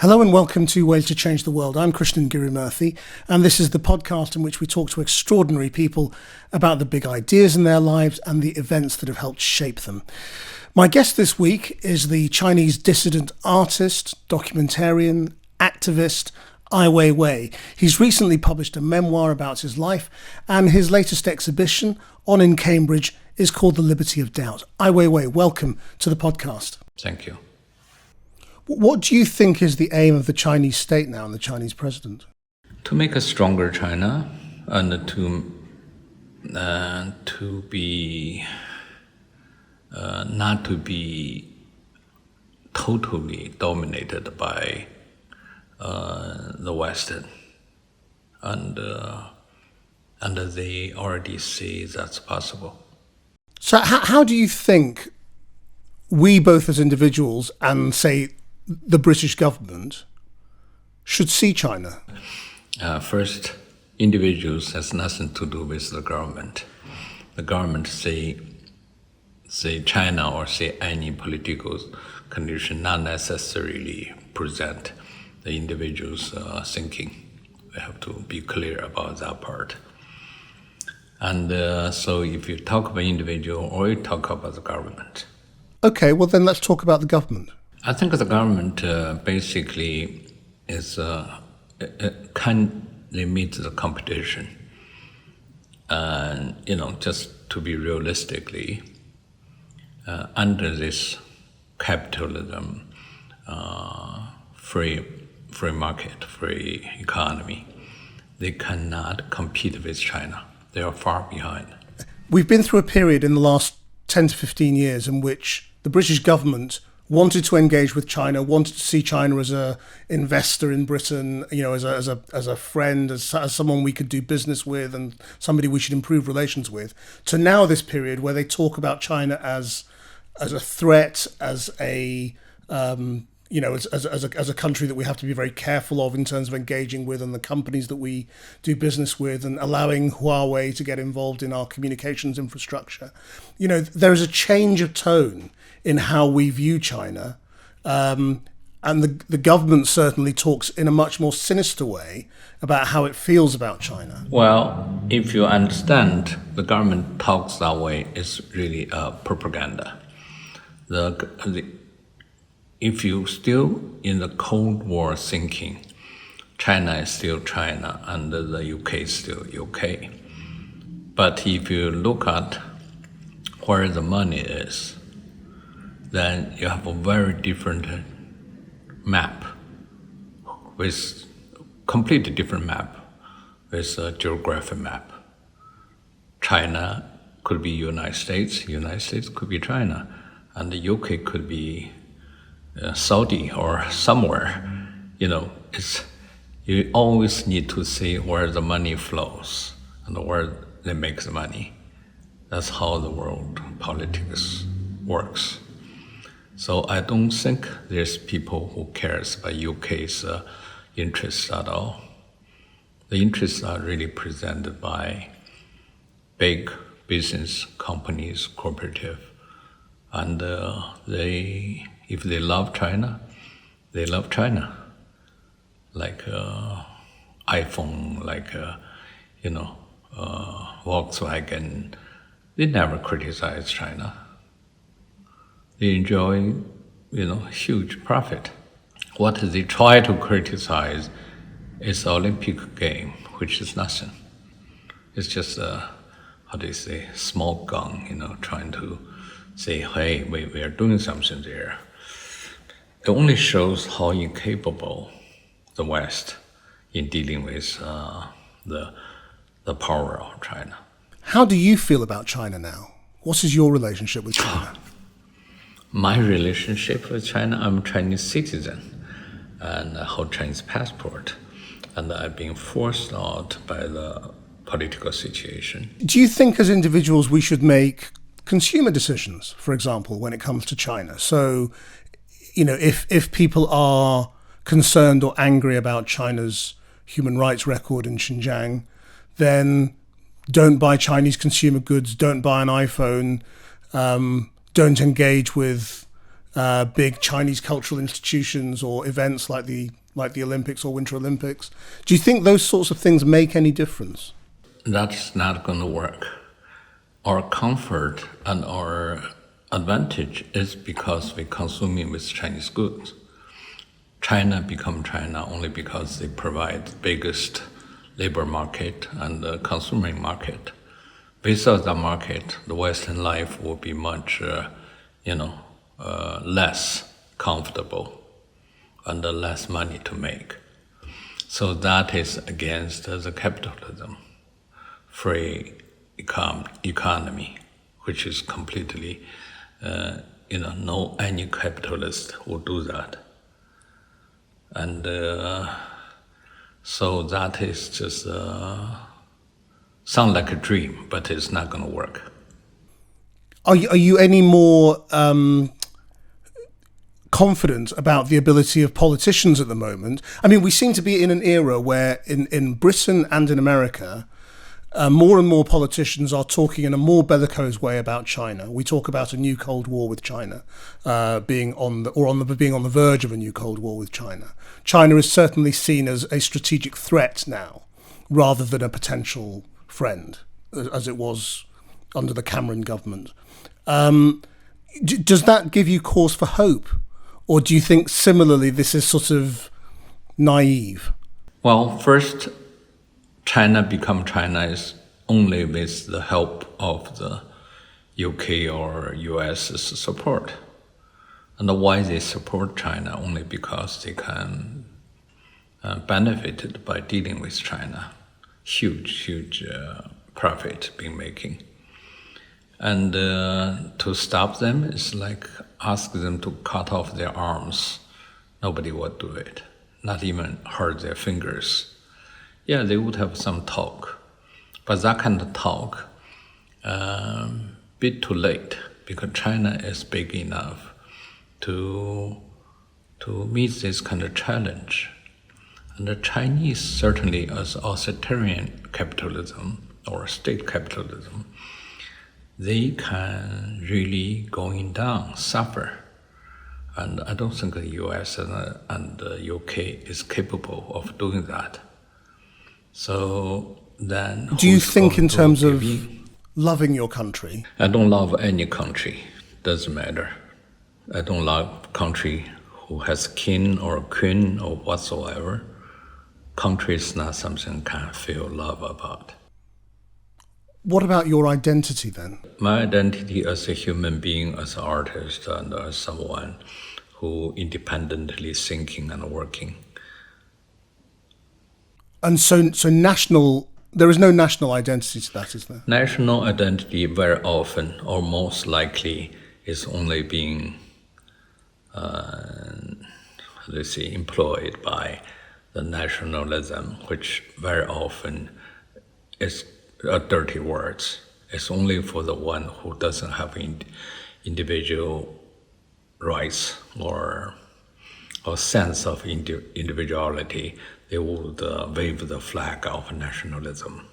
Hello and welcome to Ways to Change the World. I'm Krishnan, and this is the podcast in which we talk to extraordinary people about the big ideas in their lives and the events that have helped shape them. My guest this week is the Chinese dissident artist, documentarian, activist, Ai Weiwei. He's recently published a memoir about his life, and his latest exhibition, On in Cambridge, is called The Liberty of Doubt. Ai Weiwei, welcome to the podcast. Thank you. What do you think is the aim of the Chinese state now and the Chinese president? To make a stronger China and to be not to be totally dominated by the West, and they already see that's possible. So how do you think we both as individuals and say the British government should see China? First, individuals has nothing to do with the government. The government say China or say any political condition not necessarily present the individual's thinking. We have to be clear about that part. And so if you talk about individual or you talk about the government. Okay, well then let's talk about the government. I think the government basically is can limit the competition, and just to be realistically, under this capitalism, free market, free economy, they cannot compete with China. They are far behind. We've been through a period in the last 10 to 15 years in which the British government wanted to engage with China, wanted to see China as a investor in Britain, as a friend, as someone we could do business with, and somebody we should improve relations with. To now this period where they talk about China as a threat, as a as a country that we have to be very careful of in terms of engaging with, and the companies that we do business with, and allowing Huawei to get involved in our communications infrastructure. There is a change of tone in how we view China, and the government certainly talks in a much more sinister way about how it feels about China. Well, if you understand the government talks that way, it's really propaganda. If you still in the Cold War thinking, China is still China and the UK is still UK. But if you look at where the money is, then you have a very different map, with completely different map, with a geographic map. China could be United States could be China, and the UK could be Saudi or somewhere. You always need to see where the money flows and where they make the money. That's how the world politics works. So I don't think there's people who cares about UK's interests at all. The interests are really presented by big business companies, cooperative, and if they love China, they love China. Like iPhone, like Volkswagen, they never criticize China. They enjoy, huge profit. What they try to criticize is the Olympic game, which is nothing. It's just small gun, trying to say, hey, we are doing something there. It only shows how incapable the West in dealing with the power of China. How do you feel about China now? What is your relationship with China? My relationship with China, I'm a Chinese citizen and I hold Chinese passport, and I've been forced out by the political situation. Do you think as individuals we should make consumer decisions, for example, when it comes to China? So, if people are concerned or angry about China's human rights record in Xinjiang, then don't buy Chinese consumer goods, don't buy an iPhone, don't engage with big Chinese cultural institutions or events like the Olympics or Winter Olympics. Do you think those sorts of things make any difference? That's not going to work. Our comfort and our advantage is because we're consuming with Chinese goods. China become China only because they provide the biggest labor market and the consumer market. Without that market, the Western life will be much, less comfortable and less money to make. So that is against the capitalism, free economy, which is completely, no any capitalist will do that. And so that is just sound like a dream, but it's not going to work. Are you any more confident about the ability of politicians at the moment? I mean, we seem to be in an era where in Britain and in America, more and more politicians are talking in a more bellicose way about China. We talk about a new Cold War with China, being on the verge of a new Cold War with China. China is certainly seen as a strategic threat now, rather than a potential friend, as it was under the Cameron government. Does that give you cause for hope, or do you think similarly this is sort of naive? Well, first, China become China is only with the help of the UK or US's support. And why they support China? Only because they can benefit by dealing with China. Huge profit being making. And to stop them is like ask them to cut off their arms. Nobody would do it, not even hurt their fingers. Yeah, they would have some talk, but that kind of talk, bit too late, because China is big enough to meet this kind of challenge. And the Chinese, certainly as authoritarian capitalism or state capitalism, they can really going down, suffer. And I don't think the US and the UK is capable of doing that. So then, do you think in terms of loving your country? I don't love any country, doesn't matter. I don't love country who has king or queen or whatsoever. Country is not something I can feel love about. What about your identity then? My identity as a human being, as an artist, and as someone who independently thinking and working. And so national, there is no national identity to that, is there? National identity very often, or most likely, is only being, employed by the nationalism, which very often is a dirty words. It's only for the one who doesn't have individual rights or sense of individuality. They would wave the flag of nationalism.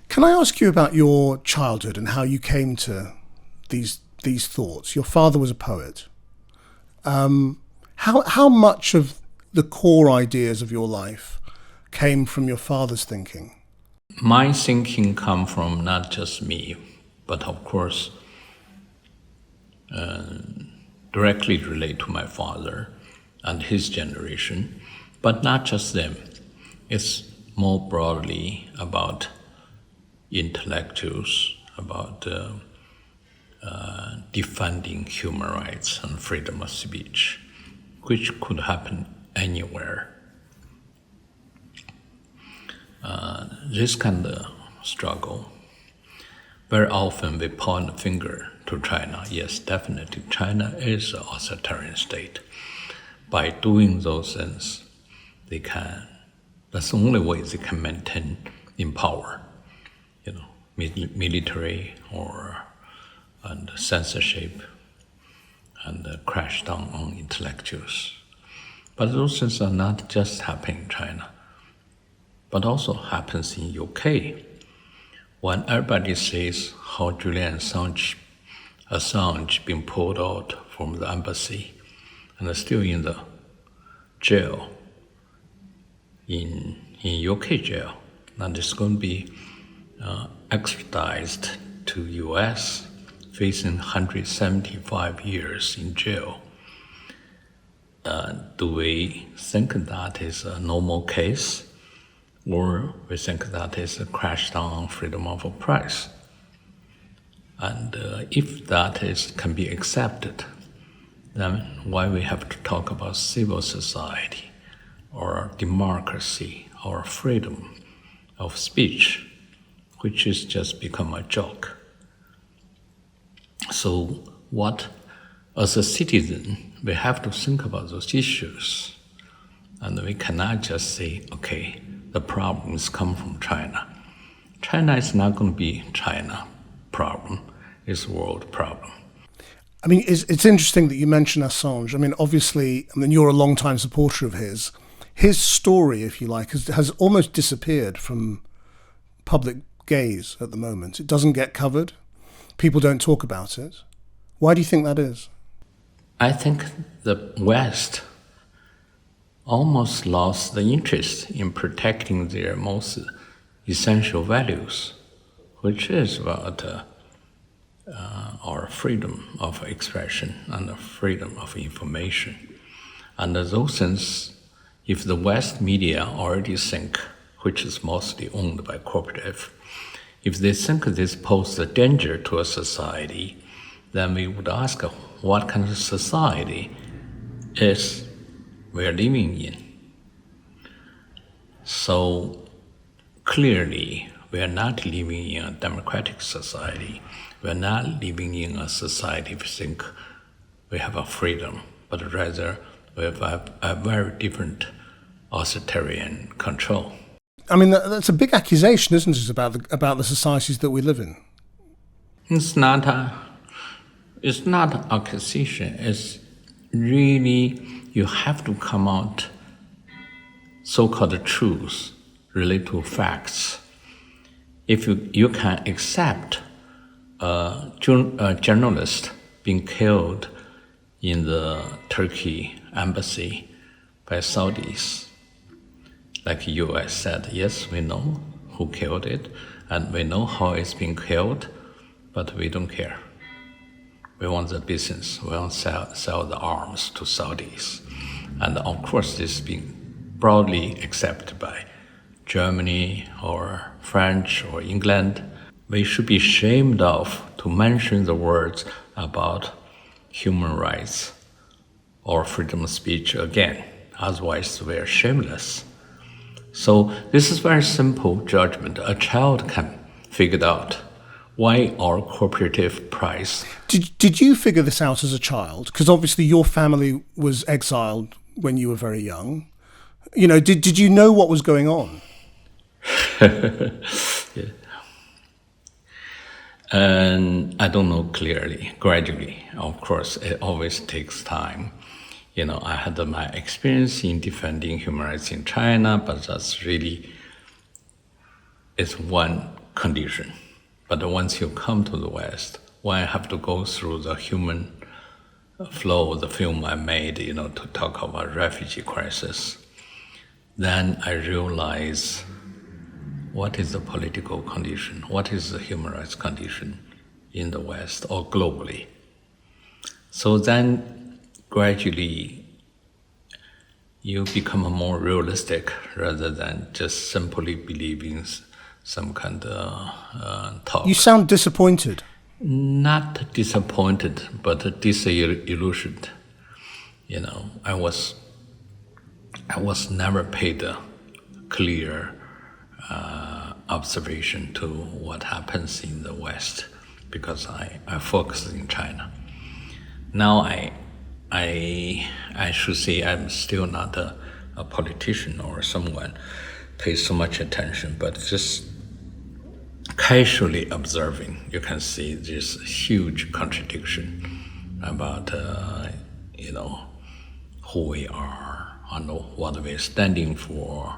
Can I ask you about your childhood and how you came to these thoughts? Your father was a poet. How much of the core ideas of your life came from your father's thinking? My thinking come from not just me, but of course directly relate to my father and his generation, but not just them. It's more broadly about intellectuals, about defending human rights and freedom of speech, which could happen anywhere. This kind of struggle, very often we point a finger to China. Yes, definitely, China is an authoritarian state. By doing those things, that's the only way they can maintain in power, military and censorship and crash down on intellectuals. But those things are not just happening in China, but also happens in UK. When everybody sees how Julian Assange being pulled out from the embassy, and still in the jail, in UK jail, and is going to be extradited to US, facing 175 years in jail. Do we think that is a normal case, or we think that is a crash down on freedom of press? And if that can be accepted, then why we have to talk about civil society or democracy or freedom of speech, which has just become a joke? So what, as a citizen, we have to think about those issues. And we cannot just say, okay, the problems come from China. China is not going to be China problem, it's a world problem. I mean, it's interesting that you mention Assange. I mean, obviously, you're a long-time supporter of his. His story, if you like, has almost disappeared from public gaze at the moment. It doesn't get covered. People don't talk about it. Why do you think that is? I think the West almost lost the interest in protecting their most essential values, which is about our freedom of expression and the freedom of information. And those things, if the West media already think, which is mostly owned by corporative, if they think this poses a danger to a society, then we would ask what kind of society is we're living in. So clearly, we are not living in a democratic society. We're not living in a society we think we have a freedom, but rather we have a very different authoritarian control. I mean, that's a big accusation, isn't it, about the societies that we live in? It's not accusation. It's really, you have to come out so-called truths related to facts. If you can accept a journalist being killed in the Turkey embassy by Saudis, like US said, yes, we know who killed it, and we know how it's being killed, but we don't care. We want the business. We want to sell the arms to Saudis. And of course, this is being broadly accepted by Germany or French or England. We should be ashamed of to mention the words about human rights or freedom of speech again. Otherwise, we are shameless. So this is very simple judgment. A child can figure it out. Why our cooperative price? Did you figure this out as a child? Because obviously your family was exiled when you were very young. You know, did you know what was going on? Yeah. And I don't know clearly, gradually. Of course, it always takes time. You know, I had my experience in defending human rights in China, but that's really, it's one condition. But once you come to the West, when I have to go through the human flow, the film I made, you know, to talk about refugee crisis, then I realize what is the political condition, what is the human rights condition in the West or globally. So then gradually you become more realistic rather than just simply believing some kind of talk. You sound disappointed. Not disappointed, but disillusioned. You know, I was never paid a clear observation to what happens in the West because I focused in China. Now I should say I'm still not a politician or someone pays so much attention, but just casually observing, you can see this huge contradiction about you know, who we are and what we're standing for,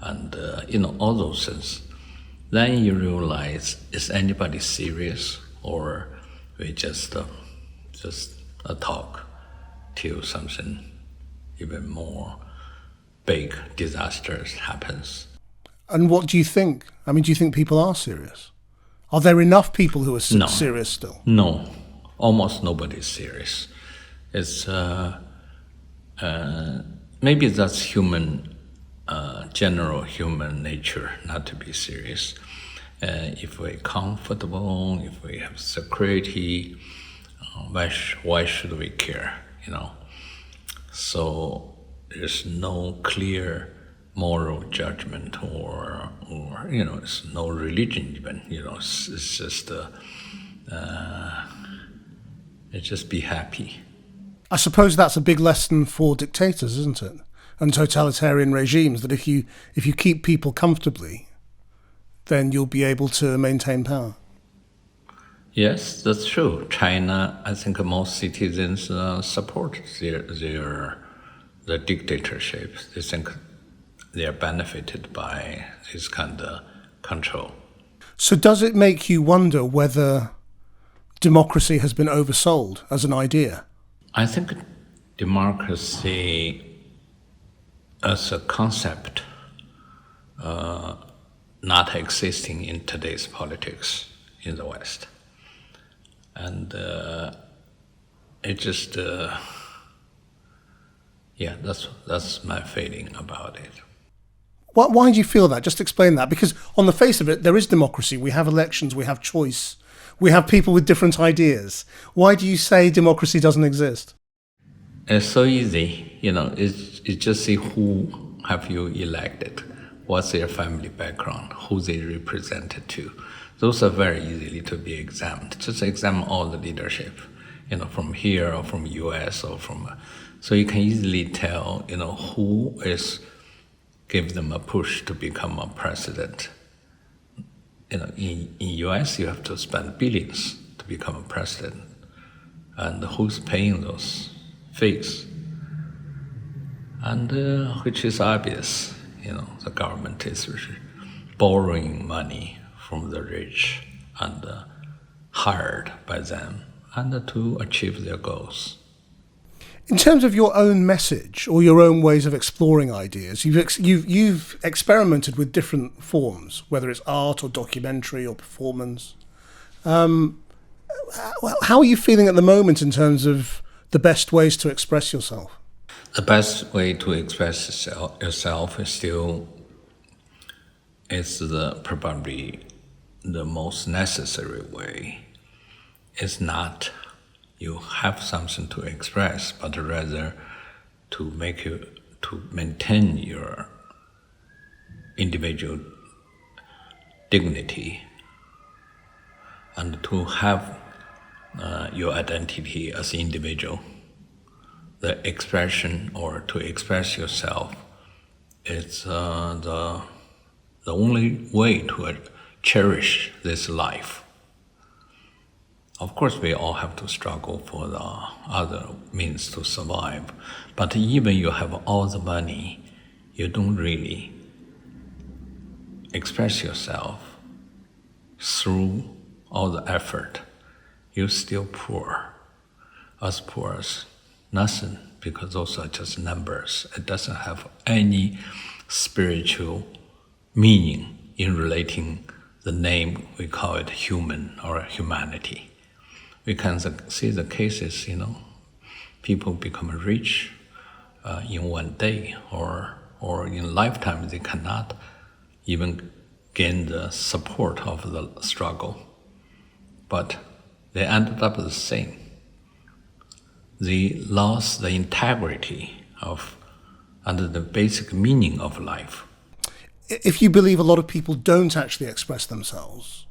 and you know, all those things. Then you realize, is anybody serious, or we just a talk, till something even more big disasters happens. And what do you think? I mean, do you think people are serious? Are there enough people who are No. serious still? No, almost nobody's serious. It's maybe that's general human nature not to be serious. If we're comfortable, if we have security, why should we care? So there's no clear moral judgment or it's no religion even. It's just it's just be happy. I suppose that's a big lesson for dictators, isn't it? And totalitarian regimes, that if you keep people comfortably, then you'll be able to maintain power. Yes, that's true. China, I think most citizens support the dictatorship. They think they are benefited by this kind of control. So does it make you wonder whether democracy has been oversold as an idea? I think democracy as a concept not existing in today's politics in the West. And it just, that's my feeling about it. Why do you feel that? Just explain that. Because on the face of it, there is democracy. We have elections, we have choice, we have people with different ideas. Why do you say democracy doesn't exist? It's so easy, it's just see who have you elected, what's their family background, who they represented to. Those are very easily to be examined. Just examine all the leadership, from here or from US or so you can easily tell, who is give them a push to become a president. In US you have to spend billions to become a president, and who's paying those fees? And which is obvious, the government is borrowing money from the rich and hired by them and to achieve their goals. In terms of your own message or your own ways of exploring ideas, you've experimented with different forms, whether it's art or documentary or performance. How are you feeling at the moment in terms of the best ways to express yourself? The best way to express yourself is probably the most necessary way. It's not you have something to express, but rather to maintain your individual dignity and to have your identity as an individual. The expression or to express yourself is the only way to cherish this life. Of course, we all have to struggle for the other means to survive, but even you have all the money, you don't really express yourself through all the effort. You're still poor as nothing, because those are just numbers. It doesn't have any spiritual meaning in relating the name, we call it human or humanity. We can see the cases, people become rich in one day or in lifetime. They cannot even gain the support of the struggle, but they ended up the same. They lost the integrity and the basic meaning of life. If you believe a lot of people don't actually express themselves,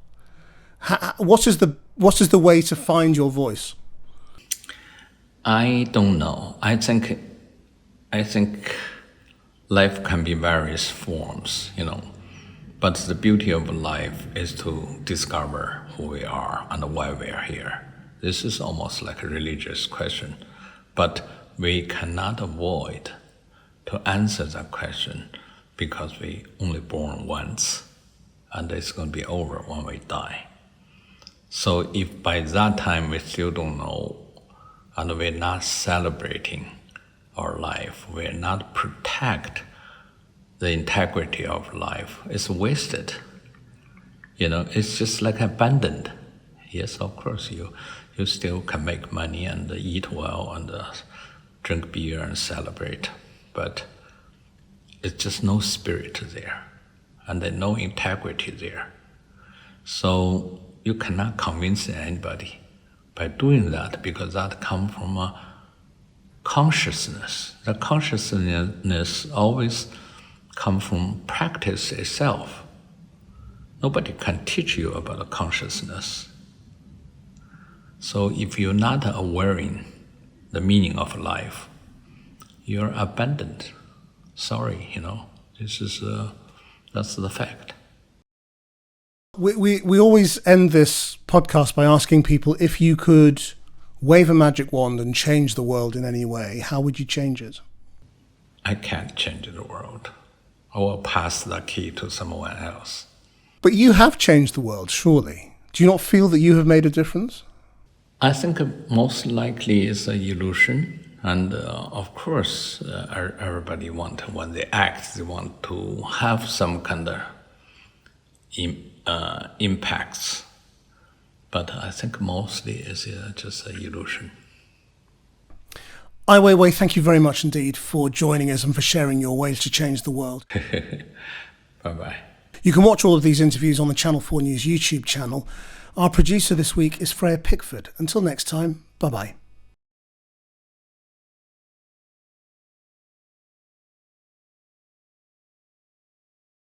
what is the way to find your voice? I don't know. I think life can be various forms, but the beauty of life is to discover who we are and why we are here. This is almost like a religious question, but we cannot avoid to answer that question because we only born once and it's going to be over when we die. So if by that time we still don't know and we're not celebrating our life, we're not protect the integrity of life, it's wasted. It's just like abandoned. Yes, of course, you still can make money and eat well and drink beer and celebrate, but it's just no spirit there, and then no integrity there. So you cannot convince anybody by doing that, because that comes from a consciousness. The consciousness always comes from practice itself. Nobody can teach you about the consciousness. So if you're not aware in the meaning of life, you're abandoned. Sorry, that's the fact. We always end this podcast by asking people, if you could wave a magic wand and change the world in any way, how would you change it? I can't change the world. I will pass the key to someone else. But you have changed the world, surely. Do you not feel that you have made a difference? I think most likely it's an illusion. And of course, everybody when they act, they want to have some kind of impacts. But I think mostly it's just an illusion. Ai Weiwei, thank you very much indeed for joining us and for sharing your ways to change the world. Bye-bye. You can watch all of these interviews on the Channel 4 News YouTube channel. Our producer this week is Freya Pickford. Until next time, bye-bye.